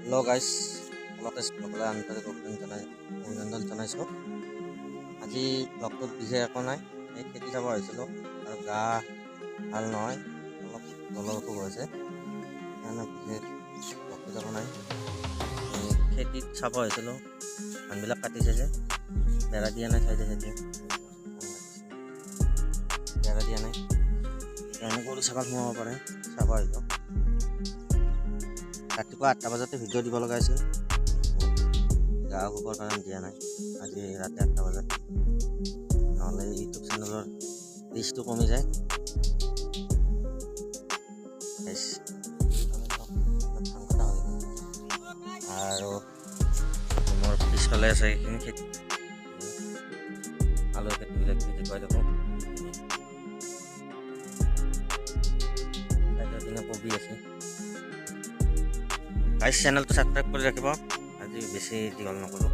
Hello' guys, ব্লগলৈ আন্তৰিক অভিনন্দন জনাইছোঁ। আজি ব্লগটোত বিশেষ একো নাই, এই খেতি চাব আহিছিলোঁ আৰু গা ভাল নহয়, অলপ গলৰ অসুখ হৈছে, সেইকাৰণে বিশেষ ব্লগটো যাব নাই। খেতিত চাব আহিছিলোঁ, ধানবিলাক কাটিছে যে, বেৰা দিয়া নাই চাইডে বেৰা দিয়া নাই, সেইকাৰণে গৰু ছাগল সোমাব পাৰে, চাব আহিলোঁ। ৰাতিপুৱা 8টা বজাতে ভিডিঅ' দিব লগা আছিল, গা অসুখৰ কাৰণে দিয়া নাই। আজি ৰাতি 8টা বজাত, নহ'লে ইউটিউব চেনেলৰ ৰিচটো কমি যায়। আৰু মোৰ পিছফালে আছে এইখিনি খেতি, আলু খেতিবিলাক দেখুৱাই থাকোঁ। কবি আছে। গাইজ, চেনেলটো ছাবস্ক্ৰাইব কৰি ৰাখিব। আজি বেছি দীঘল নকৰোঁ।